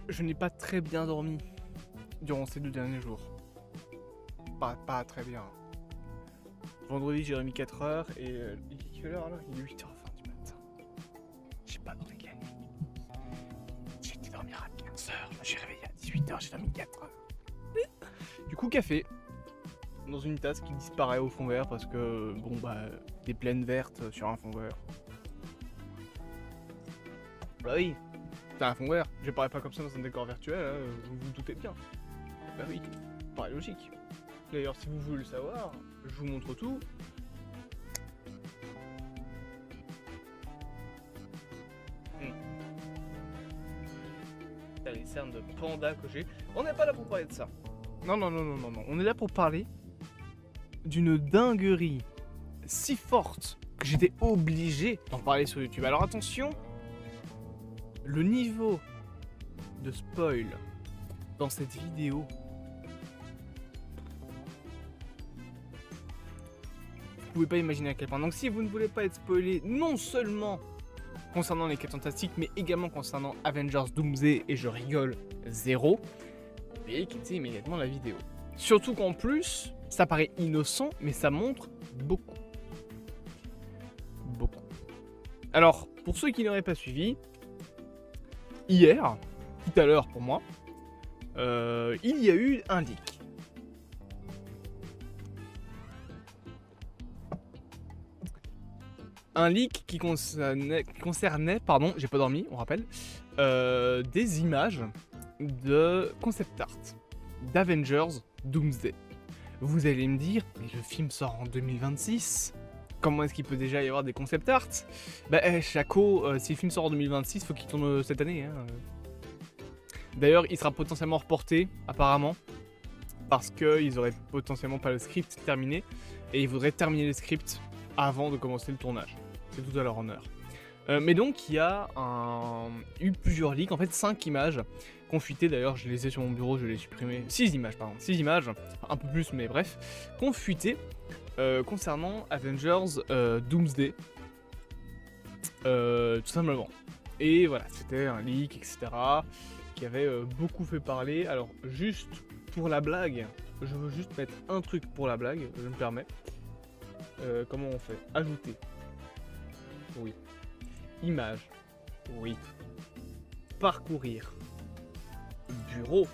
je n'ai pas très bien dormi durant ces 2 derniers jours. Pas très bien. Vendredi, j'ai dormi 4 heures et il est quelle heure là? Il est 8h20 du matin. J'ai pas dormi la nuit. J'ai été dormir à 15h, je me suis réveillé à 18h, j'ai dormi 4 heures. Du coup, café. Dans une tasse qui disparaît au fond vert parce que, bon bah, des plaines vertes sur un fond vert. Bah oui, c'est un fond vert. J'apparais pas comme ça dans un décor virtuel, hein, vous vous doutez bien. Bah oui, paraît logique. D'ailleurs, si vous voulez le savoir, je vous montre tout. T'as les cernes de panda que j'ai. On n'est pas là pour parler de ça. Non, non, non, non, non, non. On est là pour parler d'une dinguerie si forte que j'étais obligé d'en parler sur YouTube. Alors attention, le niveau de spoil dans cette vidéo, vous pouvez pas imaginer à quel point. Donc si vous ne voulez pas être spoilé, non seulement concernant les 4 Fantastiques, mais également concernant Avengers Doomsday, et je rigole, 0, veuillez quitter immédiatement la vidéo. Surtout qu'en plus, ça paraît innocent, mais ça montre beaucoup. Beaucoup. Alors, pour ceux qui n'auraient pas suivi, hier, tout à l'heure pour moi, il y a eu un leak. Un leak qui concernait, pardon, j'ai pas dormi, on rappelle, des images de concept art d'Avengers Doomsday. Vous allez me dire, mais le film sort en 2026, comment est-ce qu'il peut déjà y avoir des concept art? Bah, Chaco, si le film sort en 2026, faut qu'il tourne cette année. Hein. D'ailleurs, il sera potentiellement reporté, apparemment, parce qu'ils auraient potentiellement pas le script terminé, et ils voudraient terminer le script avant de commencer le tournage. C'est tout à leur honneur. Mais donc, il y a eu plusieurs leaks, en fait 5 images confuitées, d'ailleurs je les ai sur mon bureau, je les ai supprimées. 6 images, pardon, 6 images, un peu plus mais bref, confuitées concernant Avengers Doomsday. Tout simplement. Et voilà, c'était un leak, etc. qui avait beaucoup fait parler. Alors juste pour la blague, je veux juste mettre un truc pour la blague, je me permets. Comment on fait? Ajouter. Oui. Image. Oui. Parcourir. Bureau.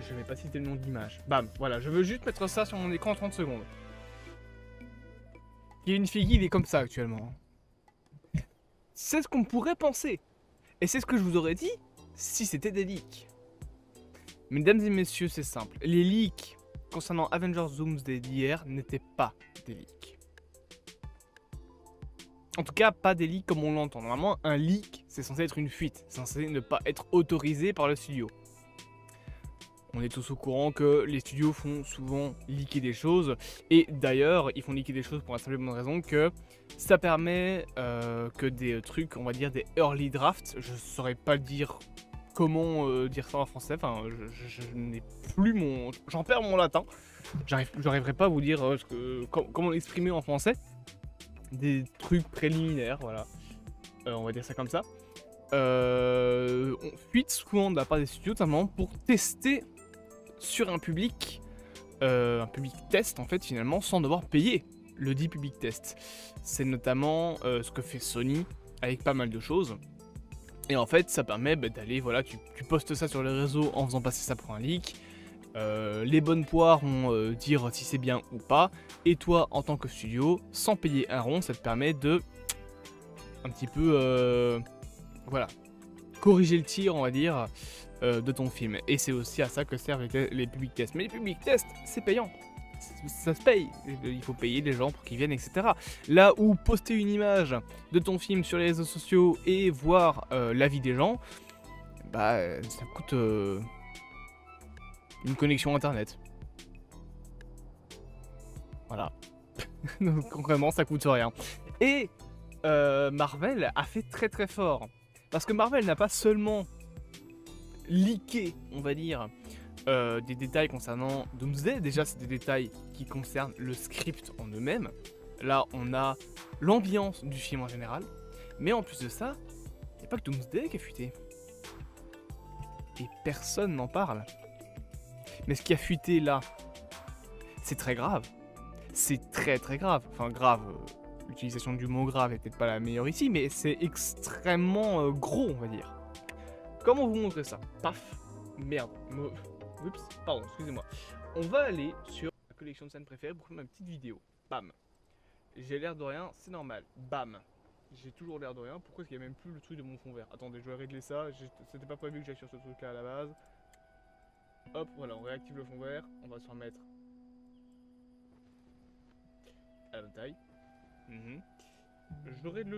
Je vais pas citer le nom de l'image. Bam, voilà, je veux juste mettre ça sur mon écran en 30 secondes. Kevin Feige, il est comme ça actuellement. C'est ce qu'on pourrait penser. Et c'est ce que je vous aurais dit si c'était des leaks. Mesdames et messieurs, c'est simple. Les leaks concernant Avengers Doomsday d'hier n'étaient pas des leaks. En tout cas, pas des leaks comme on l'entend. Normalement, un leak, c'est censé être une fuite. C'est censé ne pas être autorisé par le studio. On est tous au courant que les studios font souvent leaker des choses. Et d'ailleurs, ils font leaker des choses pour la simple et bonne raison que ça permet que des trucs, on va dire des early drafts, je saurais pas dire comment dire ça en français, enfin je n'ai plus mon... J'en perds mon latin. J'arriverai pas à vous dire comment l'exprimer en français. Des trucs préliminaires, voilà. On va dire ça comme ça. On fuite souvent de la part des studios, notamment pour tester sur un public test en fait finalement, sans devoir payer le dit public test. C'est notamment ce que fait Sony avec pas mal de choses. Et en fait ça permet d'aller, voilà, tu postes ça sur les réseaux en faisant passer ça pour un leak. Les bonnes poires vont dire si c'est bien ou pas, et toi en tant que studio, sans payer un rond, ça te permet de un petit peu voilà, corriger le tir, on va dire, de ton film. Et c'est aussi à ça que servent les public tests. Mais les public tests, c'est payant, ça se paye, il faut payer les gens pour qu'ils viennent, etc. Là où poster une image de ton film sur les réseaux sociaux et voir l'avis des gens, bah ça coûte une connexion internet. Voilà. Donc concrètement ça coûte rien. Et Marvel a fait très très fort. Parce que Marvel n'a pas seulement leaké, on va dire, des détails concernant Doomsday. Déjà c'est des détails qui concernent le script en eux-mêmes. Là on a l'ambiance du film en général. Mais en plus de ça, il n'y a pas que Doomsday qui est fuité. et personne n'en parle. Mais ce qui a fuité là, c'est très grave. C'est très très grave. Enfin grave, l'utilisation du mot grave est peut-être pas la meilleure ici, mais c'est extrêmement gros, on va dire. Comment vous montrer ça? Paf. Merde. Oups, pardon, excusez-moi. On va aller sur la collection de scènes préférées pour faire ma petite vidéo. Bam. J'ai l'air de rien, c'est normal. Bam. J'ai toujours l'air de rien. Pourquoi est-ce qu'il n'y a même plus le truc de mon fond vert? Attendez, je vais régler ça. C'était pas prévu que j'aille sur ce truc là à la base. Hop, voilà, on réactive le fond vert. On va se remettre à la taille. Je règle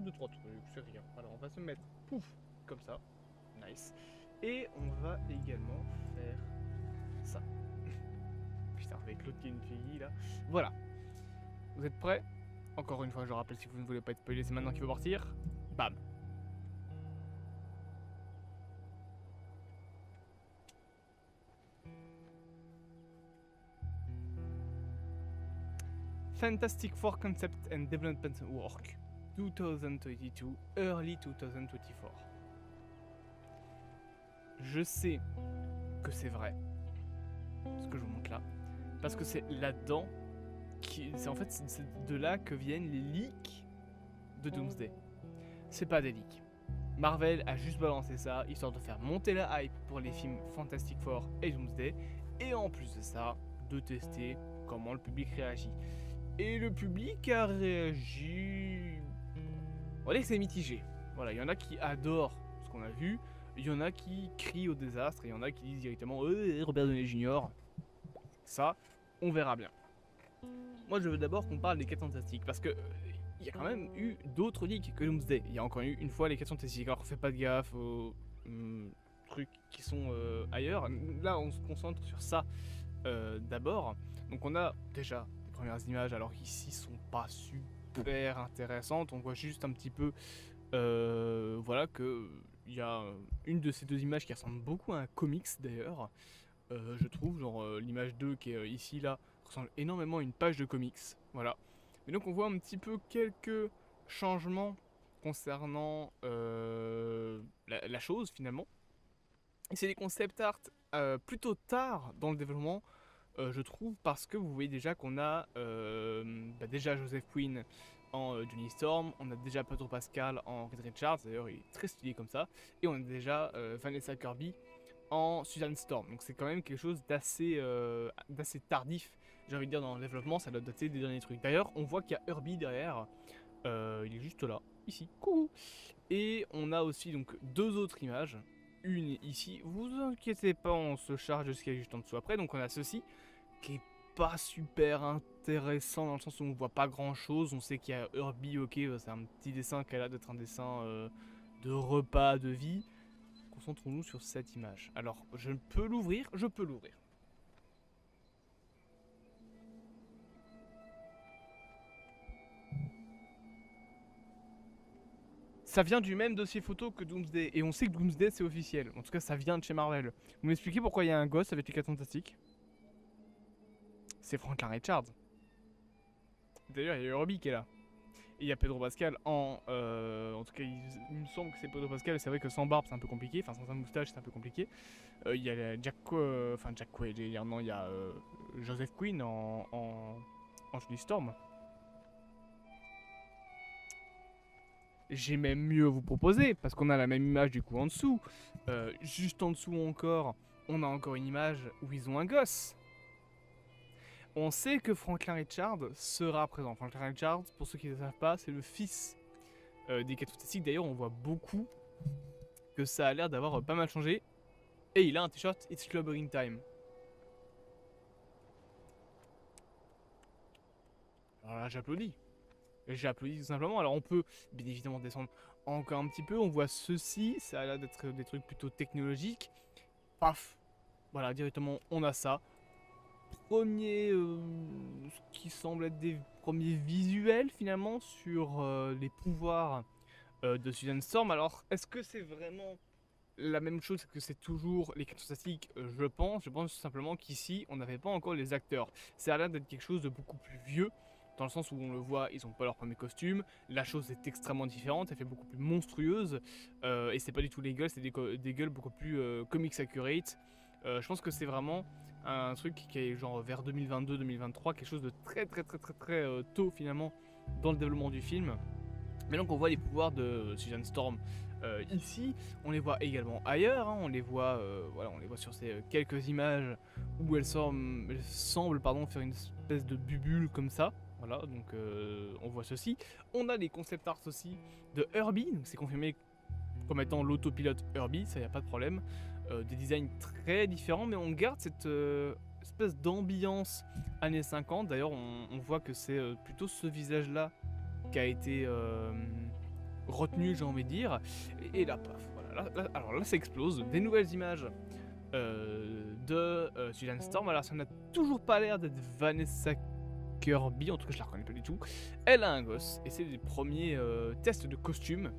2-3 trucs, c'est rien. Alors on va se mettre pouf comme ça. Nice. Et on va également faire ça. Putain, avec l'autre qui est une fille là. Voilà. Vous êtes prêts? Encore une fois, je rappelle, si vous ne voulez pas être spoilé, c'est maintenant qu'il faut partir. Bam. Fantastic Four Concept and Development Work 2022, Early 2024. Je sais que c'est vrai, ce que je vous montre là, parce que c'est là-dedans, c'est en fait c'est de là que viennent les leaks de Doomsday. C'est pas des leaks. Marvel a juste balancé ça, histoire de faire monter la hype pour les films Fantastic Four et Doomsday, et en plus de ça, de tester comment le public réagit. Et le public a réagi... On va dire que c'est mitigé. Voilà, il y en a qui adorent ce qu'on a vu, il y en a qui crient au désastre, et il y en a qui disent directement Robert Downey Jr. Ça, on verra bien. Moi, je veux d'abord qu'on parle des 4 Fantastiques, parce que il y a quand même eu d'autres leaks que Doomsday. Il y a encore eu une fois les 4 Fantastiques, alors fais pas de gaffe aux trucs qui sont ailleurs. Là, on se concentre sur ça d'abord. Donc on a déjà les premières images, alors ici sont pas super intéressantes. On voit juste un petit peu, voilà, que il y a une de ces deux images qui ressemble beaucoup à un comics d'ailleurs. Je trouve, genre l'image 2 qui est ici là ressemble énormément à une page de comics, voilà. Et donc on voit un petit peu quelques changements concernant la chose finalement. Et c'est des concept art plutôt tard dans le développement, je trouve, parce que vous voyez déjà qu'on a déjà Joseph Quinn en Johnny Storm, on a déjà Pedro Pascal en Reed Richards, d'ailleurs il est très stylé comme ça, et on a déjà Vanessa Kirby en Susan Storm. Donc c'est quand même quelque chose d'assez tardif, j'ai envie de dire, dans le développement. Ça doit dater des derniers trucs. D'ailleurs on voit qu'il y a Herbie derrière, il est juste là, ici, coucou. Et on a aussi donc deux autres images, une ici, vous inquiétez pas, on se charge de ce qu'il y a juste en dessous après. Donc on a ceci qui est pas super intéressant dans le sens où on voit pas grand chose. On sait qu'il y a Herbie, ok, c'est un petit dessin qui a l'air d'être un dessin de repas, de vie. Concentrons-nous sur cette image. Alors, je peux l'ouvrir, je peux l'ouvrir. Ça vient du même dossier photo que Doomsday, et on sait que Doomsday c'est officiel. En tout cas, ça vient de chez Marvel. Vous m'expliquez pourquoi il y a un gosse avec les 4 Fantastiques? C'est Franklin Richards. D'ailleurs, il y a Herbie qui est là. Et il y a Pedro Pascal en tout cas, il me semble que c'est Pedro Pascal. C'est vrai que sans barbe, c'est un peu compliqué. Enfin, sans sa moustache, c'est un peu compliqué. Il y a Jack Quaid, il y a Joseph Quinn en Johnny Storm. J'ai même mieux à vous proposer, parce qu'on a la même image du coup en dessous. Juste en dessous encore, on a encore une image où ils ont un gosse. On sait que Franklin Richards sera présent. Franklin Richards, pour ceux qui ne le savent pas, c'est le fils des 4 Fantastiques. D'ailleurs, on voit beaucoup que ça a l'air d'avoir pas mal changé. Et il a un t-shirt It's Clobbering Time. Alors là, j'applaudis. J'applaudis tout simplement. Alors on peut bien évidemment descendre encore un petit peu. On voit ceci, ça a l'air d'être des trucs plutôt technologiques. Paf. Voilà, directement, on a ça. Premier, ce qui semble être des premiers visuels finalement sur les pouvoirs de Susan Storm. Alors, est-ce que c'est vraiment la même chose? Est-ce que c'est toujours les 4 Fantastiques? Je pense tout simplement qu'ici, on n'avait pas encore les acteurs. Ça a l'air d'être quelque chose de beaucoup plus vieux. dans le sens où on le voit, ils ont pas leur premier costume, la chose est extrêmement différente, elle fait beaucoup plus monstrueuse, et c'est pas du tout les gueules, c'est des gueules beaucoup plus comics accurate. Je pense que c'est vraiment un truc qui est genre vers 2022-2023, quelque chose de très tôt finalement dans le développement du film. Mais donc on voit les pouvoirs de Susan Storm ici, on les voit également ailleurs, hein, on les voit sur ces quelques images où elle semble faire une espèce de bubule comme ça. Voilà, donc on voit ceci. On a les concept arts aussi de Herbie, donc c'est confirmé comme étant l'autopilote Herbie, ça y a pas de problème. Des designs très différents, mais on garde cette espèce d'ambiance années 50. D'ailleurs, on voit que c'est plutôt ce visage-là qui a été retenu, j'ai envie de dire. Et là, paf, voilà. Alors là, ça explose. Des nouvelles images de Susan Storm. Alors, ça n'a toujours pas l'air d'être Vanessa Kirby, en tout cas, je la reconnais pas du tout. Elle a un gosse, et c'est des premiers tests de costume.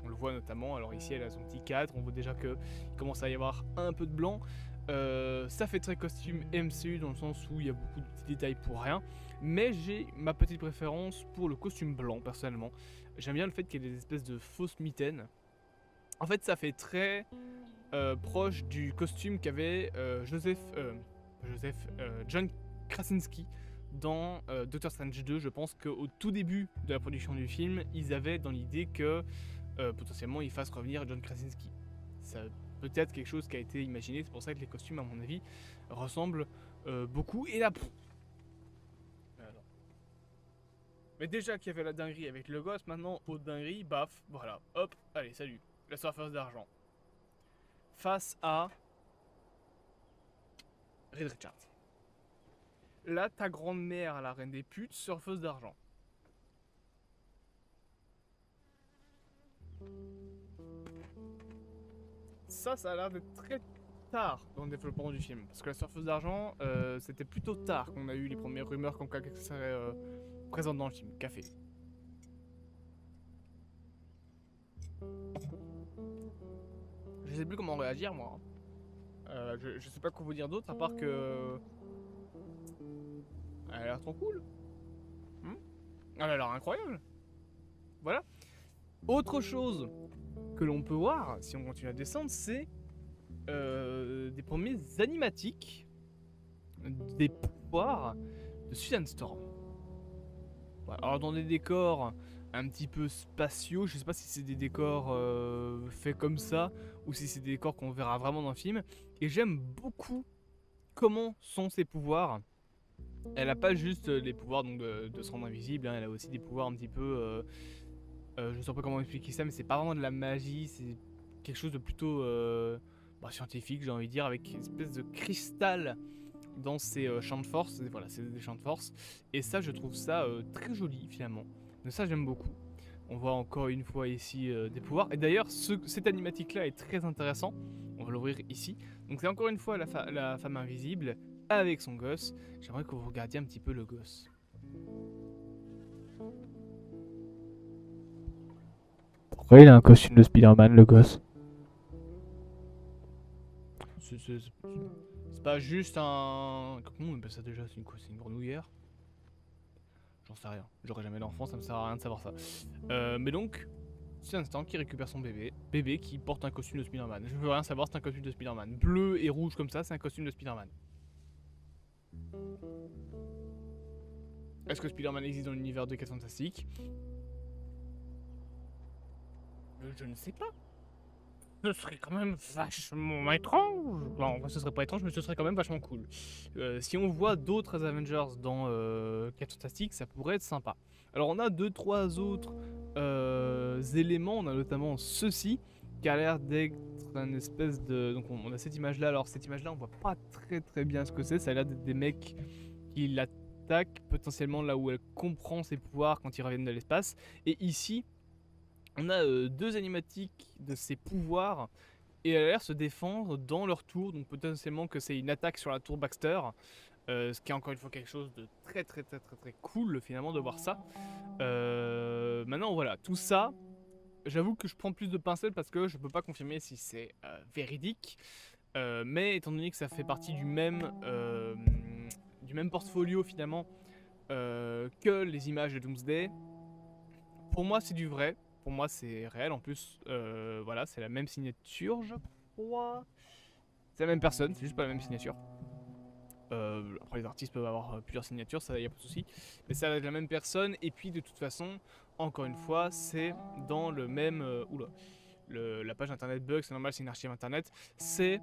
On le voit notamment, alors ici elle a son petit cadre, on voit déjà qu'il commence à y avoir un peu de blanc. Ça fait très costume MCU dans le sens où il y a beaucoup de petits détails pour rien. Mais j'ai ma petite préférence pour le costume blanc personnellement. J'aime bien le fait qu'il y ait des espèces de fausses mitaines. En fait ça fait très proche du costume qu'avait John Krasinski dans Doctor Strange 2. Je pense qu'au tout début de la production du film, ils avaient dans l'idée que potentiellement il fasse revenir John Krasinski. Ça peut-être quelque chose qui a été imaginé, c'est pour ça que les costumes à mon avis ressemblent beaucoup. Et là, alors. Mais déjà qu'il y avait la dinguerie avec le gosse, maintenant autre dinguerie, baf, voilà, hop, allez salut, la surfeuse d'argent. Face à Reed Richards. Là, ta grande-mère, la reine des putes, surfeuse d'argent. Ça a l'air d'être très tard dans le développement du film. Parce que la surfeuse d'argent, c'était plutôt tard qu'on a eu les premières rumeurs comme quoi qu'elle serait présente dans le film. Café. Je sais plus comment réagir, moi. Je sais pas quoi vous dire d'autre, à part que... Elle a l'air trop cool. Elle a l'air incroyable. Voilà. Autre chose que l'on peut voir, si on continue à descendre, c'est des premiers animatiques des pouvoirs de Susan Storm. Voilà. Alors dans des décors un petit peu spatiaux, je sais pas si c'est des décors faits comme ça ou si c'est des décors qu'on verra vraiment dans le film. Et j'aime beaucoup comment sont ses pouvoirs. Elle a pas juste les pouvoirs donc, de se rendre invisible, hein, elle a aussi des pouvoirs un petit peu... je ne sais pas comment expliquer ça, mais c'est pas vraiment de la magie, c'est quelque chose de plutôt scientifique, j'ai envie de dire, avec une espèce de cristal dans ses champs de force. Et voilà, c'est des champs de force. Et ça, je trouve ça très joli finalement. Donc ça, j'aime beaucoup. On voit encore une fois ici des pouvoirs. Et d'ailleurs, cette animatique-là est très intéressant. On va l'ouvrir ici. Donc c'est encore une fois la femme invisible avec son gosse. J'aimerais que vous regardiez un petit peu le gosse. Pourquoi il a un costume de Spider-Man, le gosse? C'est pas juste un... Comment on appelle ça déjà? C'est une grenouillère? J'en sais rien. J'aurai jamais d'enfant, ça me sert à rien de savoir ça. Mais donc, c'est un instant qui récupère son bébé. Bébé qui porte un costume de Spider-Man. Je veux rien savoir, c'est un costume de Spider-Man. Bleu et rouge comme ça, c'est un costume de Spider-Man. Est-ce que Spider-Man existe dans l'univers de 4 Fantastiques? Je ne sais pas. Ce serait quand même vachement étrange. Non, ce serait pas étrange, mais ce serait quand même vachement cool. Si on voit d'autres Avengers dans 4 Fantastiques, ça pourrait être sympa. Alors on a 2-3 autres éléments. On a notamment ceci, qui a l'air d'être une espèce de... Donc on a cette image-là. Alors cette image-là, on voit pas très bien ce que c'est. Ça a l'air d'être des mecs qui l'attaquent, potentiellement là où elle comprend ses pouvoirs quand ils reviennent de l'espace. Et ici... on a deux animatiques de ses pouvoirs et elle a l'air se défendre dans leur tour, donc potentiellement que c'est une attaque sur la tour Baxter, ce qui est encore une fois quelque chose de très cool finalement de voir ça. Maintenant voilà, tout ça, j'avoue que je prends plus de pincettes parce que je peux pas confirmer si c'est véridique, mais étant donné que ça fait partie du même portfolio finalement que les images de Doomsday. Pour moi, c'est du vrai. Pour moi, c'est réel. En plus, voilà, c'est la même signature, je crois. C'est la même personne, c'est juste pas la même signature. Après, les artistes peuvent avoir plusieurs signatures, ça y a pas de souci. Mais c'est la même personne. Et puis, de toute façon, encore une fois, c'est dans le même. Oula. La page internet bug, c'est normal, c'est une archive internet. C'est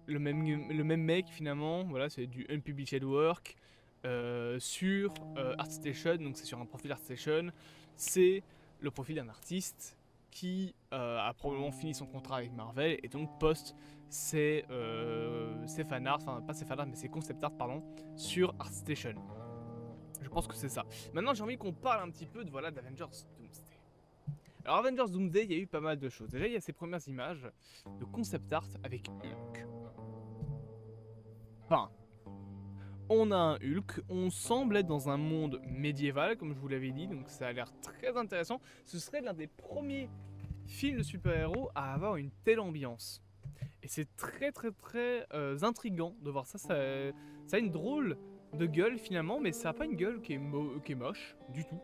le même mec finalement. Voilà, c'est du unpublished work sur ArtStation. Donc, c'est sur un profil ArtStation. C'est le profil d'un artiste qui a probablement fini son contrat avec Marvel et donc poste ses fanarts, enfin pas ses fanarts mais ses concept art pardon, sur ArtStation. Je pense que c'est ça. Maintenant j'ai envie qu'on parle un petit peu de voilà d'Avengers Doomsday. Alors Avengers Doomsday, il y a eu pas mal de choses. Déjà il y a ces premières images de concept art avec Hulk. Enfin, on a un Hulk, on semble être dans un monde médiéval, comme je vous l'avais dit, donc ça a l'air très intéressant. Ce serait l'un des premiers films de super-héros à avoir une telle ambiance. Et c'est très intriguant de voir ça. Ça a une drôle de gueule finalement, mais ça n'a pas une gueule qui est moche du tout.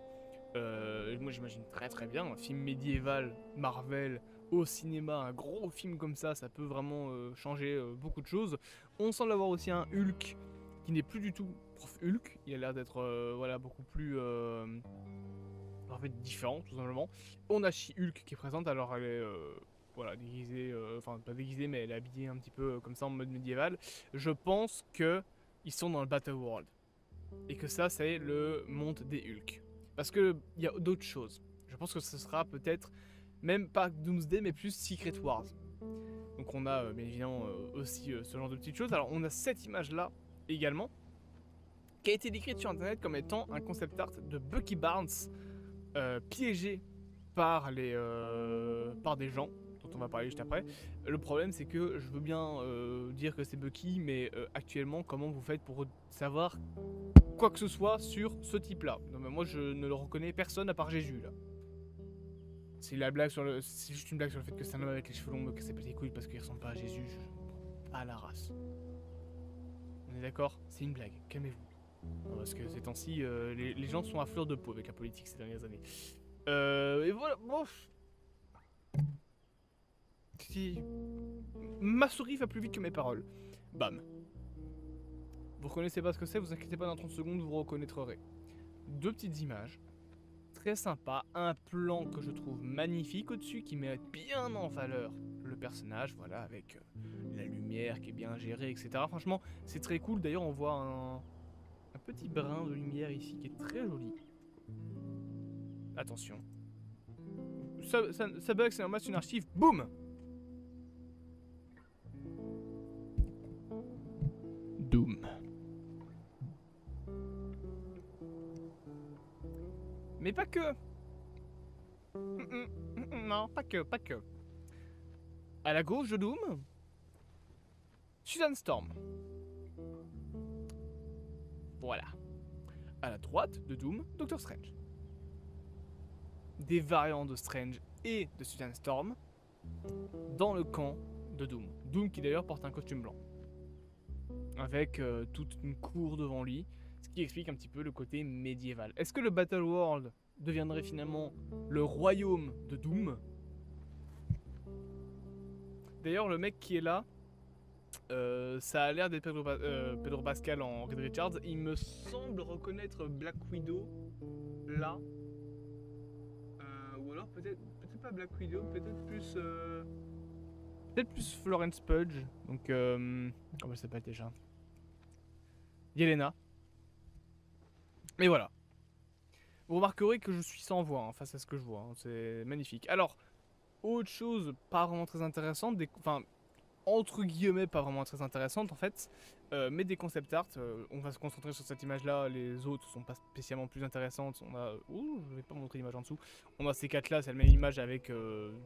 Moi j'imagine très bien un film médiéval, Marvel, au cinéma, un gros film comme ça peut vraiment changer beaucoup de choses. On semble avoir aussi un Hulk qui n'est plus du tout prof Hulk, il a l'air d'être voilà, beaucoup plus en fait, différent tout simplement. On a She-Hulk qui est présente, alors elle est voilà, déguisée, enfin pas déguisée mais elle est habillée un petit peu comme ça en mode médiéval. Je pense que ils sont dans le Battle World et que ça c'est le monde des Hulk. Parce que il y a d'autres choses. Je pense que ce sera peut-être même pas Doomsday mais plus Secret Wars. Donc on a bien évidemment aussi ce genre de petites choses. Alors on a cette image là également qui a été décrite sur internet comme étant un concept art de Bucky Barnes piégé par des gens dont on va parler juste après. Le problème c'est que je veux bien dire que c'est Bucky, mais actuellement comment vous faites pour savoir quoi que ce soit sur ce type là? Non mais moi je ne le reconnais personne à part Jésus là. C'est juste une blague sur le fait que c'est un homme avec les cheveux longs que c'est pas les couilles parce qu'il ressemble pas à Jésus, pas à la race. On est d'accord? C'est une blague, calmez-vous. Non, parce que ces temps-ci, les gens sont à fleur de peau avec la politique ces dernières années. Et voilà, bon. Ma souris va plus vite que mes paroles. Bam. Vous reconnaissez pas ce que c'est, vous inquiétez pas, dans 30 secondes vous reconnaîtrez. Deux petites images. Très sympa. Un plan que je trouve magnifique au-dessus qui met bien en valeur le personnage, voilà, avec la lumière qui est bien gérée, etc. Franchement, c'est très cool. D'ailleurs, on voit un petit brin de lumière ici qui est très joli. Attention. Ça bug, c'est normal, c'est une archive. Boum! Doom. Mais pas que. Non, pas que. À la gauche de Doom, Susan Storm. Voilà. À la droite de Doom, Doctor Strange. Des variants de Strange et de Susan Storm dans le camp de Doom. Doom qui d'ailleurs porte un costume blanc. Avec toute une cour devant lui, ce qui explique un petit peu le côté médiéval. Est-ce que le Battle World deviendrait finalement le royaume de Doom? D'ailleurs, le mec qui est là, ça a l'air d'être Pedro Pascal en Reed Richards. Il me semble reconnaître Black Widow là. Ou alors peut-être pas Black Widow, peut-être plus Florence Pugh. Donc, comment elle s'appelle déjà? Yelena. Mais voilà. Vous remarquerez que je suis sans voix face à ce que je vois. Hein. C'est magnifique. Alors, autre chose pas vraiment très intéressante, enfin, entre guillemets pas vraiment très intéressante en fait, mais des concept art. On va se concentrer sur cette image là, les autres sont pas spécialement plus intéressantes. On a, je vais pas montrer l'image en dessous, on a ces quatre là, c'est la même image avec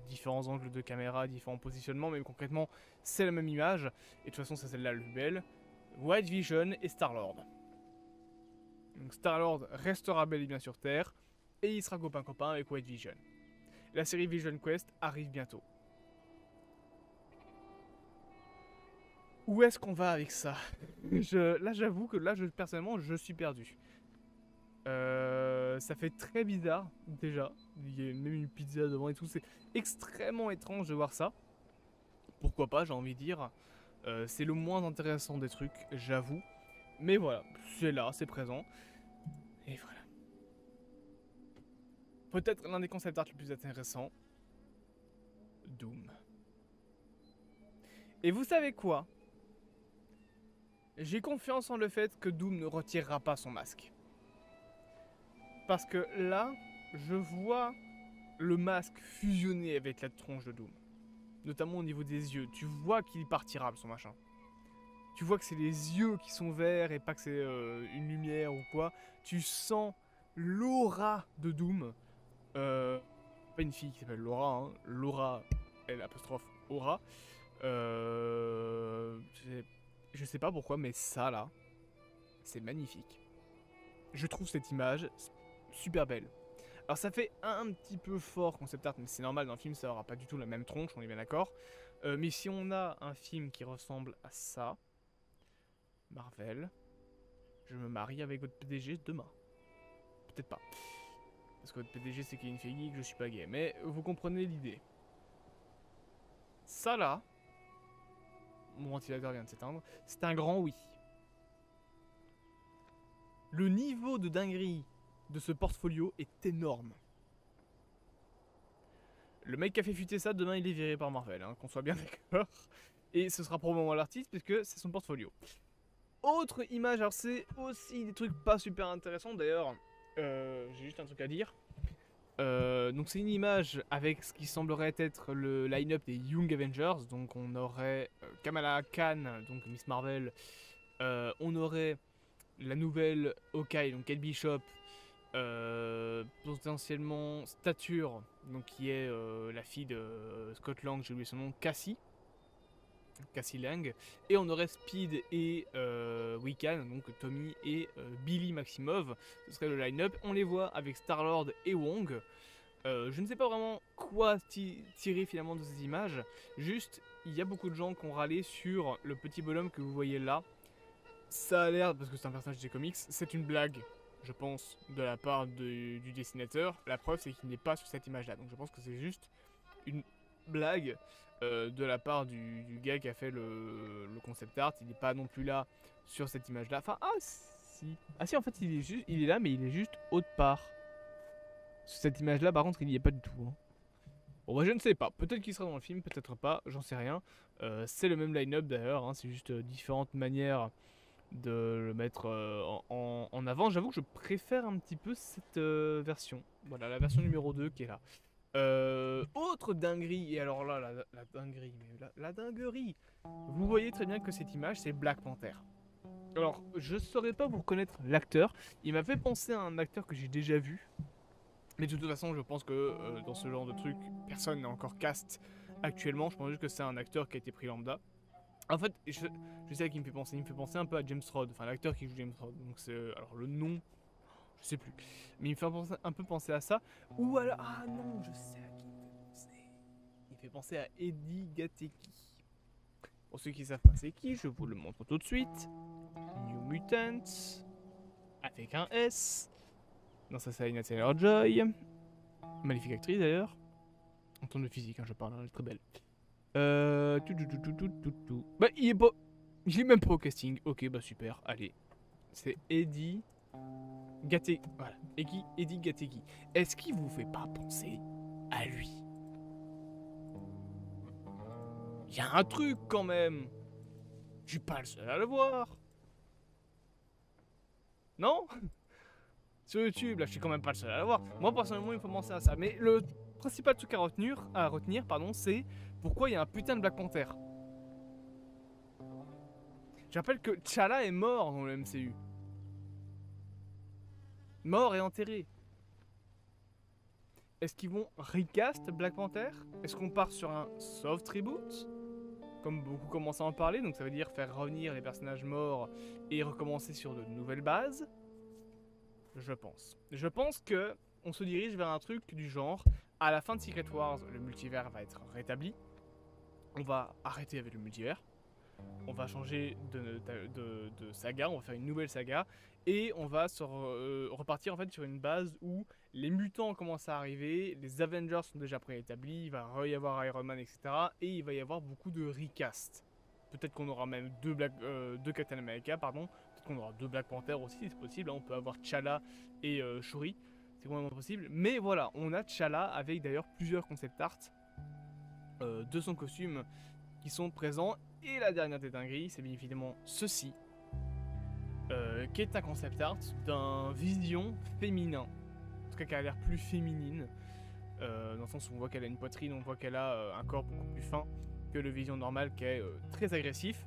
différents angles de caméra, différents positionnements, mais concrètement c'est la même image, et de toute façon c'est celle là le plus belle. White Vision et Star-Lord. Donc Star-Lord restera bel et bien sur Terre, et il sera copain avec White Vision. La série Vision Quest arrive bientôt. Où est-ce qu'on va avec ça? Là, j'avoue que personnellement, je suis perdu. Ça fait très bizarre déjà. Il y a même une pizza devant et tout. C'est extrêmement étrange de voir ça. Pourquoi pas, j'ai envie de dire. C'est le moins intéressant des trucs, j'avoue. Mais voilà, c'est là, c'est présent. Et voilà. Peut-être l'un des concept art les plus intéressants. Doom. Et vous savez quoi? J'ai confiance en le fait que Doom ne retirera pas son masque. Parce que là, je vois le masque fusionner avec la tronche de Doom. Notamment au niveau des yeux. Tu vois qu'il partira son machin. Tu vois que c'est les yeux qui sont verts et pas que c'est une lumière ou quoi. Tu sens l'aura de Doom. Pas une fille qui s'appelle Laura, hein. Laura, L apostrophe aura. Je sais pas pourquoi, mais ça là, c'est magnifique. Je trouve cette image super belle. Alors ça fait un petit peu fort concept art, mais c'est normal, dans le film ça aura pas du tout la même tronche, on est bien d'accord. Mais si on a un film qui ressemble à ça, Marvel, je me marie avec votre PDG demain. Peut-être pas. Parce que votre PDG c'est Kevin Feige et que je suis pas gay, mais vous comprenez l'idée. Ça là, mon ventilateur vient de s'éteindre, c'est un grand oui. Le niveau de dinguerie de ce portfolio est énorme. Le mec qui a fait fuiter ça, demain il est viré par Marvel, hein, qu'on soit bien d'accord. Et ce sera probablement l'artiste puisque c'est son portfolio. Autre image, alors c'est aussi des trucs pas super intéressants d'ailleurs. J'ai juste un truc à dire. Donc c'est une image avec ce qui semblerait être le line-up des Young Avengers. Donc on aurait Kamala Khan, donc Miss Marvel. On aurait la nouvelle Hawkeye, donc Kate Bishop. Potentiellement Stature, donc qui est la fille de Scott Lang, j'ai oublié son nom, Cassie Lang, et on aurait Speed et Wiccan, donc Tommy et Billy Maximov, ce serait le line-up. On les voit avec Star-Lord et Wong. Je ne sais pas vraiment quoi tirer finalement de ces images, juste il y a beaucoup de gens qui ont râlé sur le petit bonhomme que vous voyez là. Ça a l'air, parce que c'est un personnage des comics, c'est une blague, je pense, de la part du dessinateur. La preuve, c'est qu'il n'est pas sur cette image-là. Donc je pense que c'est juste une blague de la part du gars qui a fait le concept art. Il n'est pas non plus là sur cette image-là. Enfin, ah si. Ah si, en fait, il est là, mais il est juste autre part. Sur cette image-là, par contre, il n'y est pas du tout. Hein. Bon, bah, je ne sais pas. Peut-être qu'il sera dans le film, peut-être pas. J'en sais rien. C'est le même line-up d'ailleurs. Hein. C'est juste différentes manières de le mettre en avant. J'avoue que je préfère un petit peu cette version. Voilà, la version numéro 2 qui est là. Autre dinguerie, et alors là, la dinguerie, mais la dinguerie. Vous voyez très bien que cette image, c'est Black Panther. Alors, je saurais pas vous reconnaître l'acteur. Il m'a fait penser à un acteur que j'ai déjà vu. Mais de toute façon, je pense que dans ce genre de truc, personne n'est encore cast actuellement. Je pense juste que c'est un acteur qui a été pris lambda. En fait, je sais à qui il me fait penser. Il me fait penser un peu à James Rhodes, enfin l'acteur qui joue James Rhodes. Donc c'est, alors le nom, je sais plus. Mais il me fait un peu penser à ça. Ou alors, ah non, je sais à qui il me fait penser. Il me fait penser à Eddie Gateki. Pour ceux qui savent pas c'est qui, je vous le montre tout de suite. New Mutants, avec un S. Dans sa série Taylor-Joy. Magnifique actrice d'ailleurs. En termes de physique, hein, je parle, elle est très belle. Bah, il est pas. Il est même pas au casting. Ok, bah super, allez. C'est Eddie Gateki. Voilà, Eddie Gateki. Est-ce qu'il vous fait pas penser à lui? Il y a un truc quand même. Je suis pas le seul à le voir. Non? Sur YouTube, là, je suis quand même pas le seul à le voir. Moi, personnellement, il me faut penser à ça. Mais le principal truc à retenir, c'est pourquoi il y a un putain de Black Panther. Je rappelle que T'Challa est mort dans le MCU. Mort et enterré. Est-ce qu'ils vont recast Black Panther? Est-ce qu'on part sur un soft reboot? Comme beaucoup commencent à en parler, donc ça veut dire faire revenir les personnages morts et recommencer sur de nouvelles bases. Je pense. Je pense que on se dirige vers un truc du genre, à la fin de Secret Wars, le multivers va être rétabli. On va arrêter avec le multivers. on va changer de saga, on va faire une nouvelle saga et on va se repartir en fait sur une base où les mutants commencent à arriver, les Avengers sont déjà préétablis, il va y avoir Iron Man, etc. Et il va y avoir beaucoup de recast. Peut-être qu'on aura même deux Captain America, pardon. Peut-être qu'on aura 2 Black Panther aussi, c'est possible. Hein. On peut avoir T'Challa et Shuri, c'est complètement possible. Mais voilà, on a T'Challa avec d'ailleurs plusieurs concept art de son costume qui sont présents. Et la dernière des dingueries, c'est bien évidemment ceci, qui est un concept art d'un Vision féminin. En tout cas, qui a l'air plus féminine. Dans le sens où on voit qu'elle a une poitrine, on voit qu'elle a un corps beaucoup plus fin que le Vision normal qui est très agressif.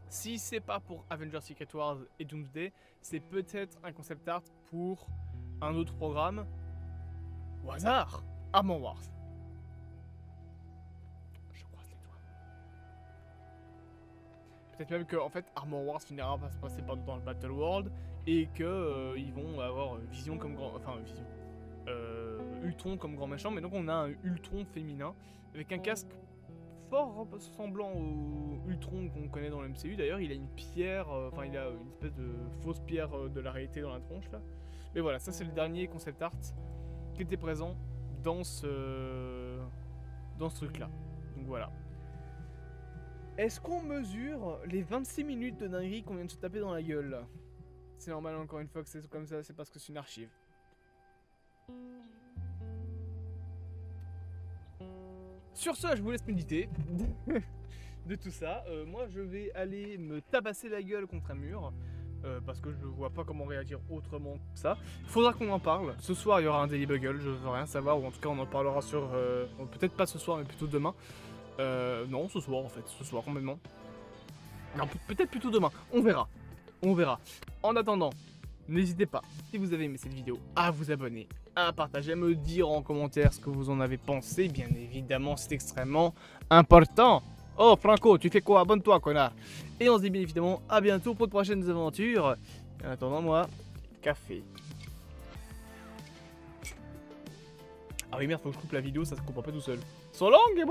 Si c'est pas pour Avengers Secret Wars et Doomsday, c'est peut-être un concept art pour un autre programme. Au hasard, Armor Wars. Je croise les doigts. Peut-être même que en fait Armor Wars finira par se passer dans le Battle World et que ils vont avoir Vision comme grand, enfin Vision, Ultron comme grand méchant. Mais donc on a un Ultron féminin avec un casque fort ressemblant au Ultron qu'on connaît dans le MCU. D'ailleurs, il a une pierre, enfin il a une espèce de fausse pierre de la réalité dans la tronche là. Mais voilà, ça c'est le dernier concept art qui était présent dans ce truc là. Donc voilà. Est-ce qu'on mesure les 26 minutes de dinguerie qu'on vient de se taper dans la gueule là? C'est normal encore une fois que c'est comme ça, c'est parce que c'est une archive. Sur ce, je vous laisse méditer de tout ça. Moi, je vais aller me tabasser la gueule contre un mur. Parce que je vois pas comment réagir autrement que ça. Il faudra qu'on en parle. Ce soir, il y aura un Daily Bugle, je veux rien savoir. Ou en tout cas, on en parlera sur... peut-être pas ce soir, mais plutôt demain. Non, ce soir en fait. Ce soir, complètement. Non, peut-être plutôt demain. On verra. On verra. En attendant, n'hésitez pas, si vous avez aimé cette vidéo, à vous abonner, à partager, à me dire en commentaire ce que vous en avez pensé. Bien évidemment, c'est extrêmement important. Oh Franco, tu fais quoi? Abonne-toi, connard. Et on se dit bien évidemment à bientôt pour de prochaines aventures. En attendant, moi, café. Ah oui, merde, faut que je coupe la vidéo, ça se comprend pas tout seul. So long, les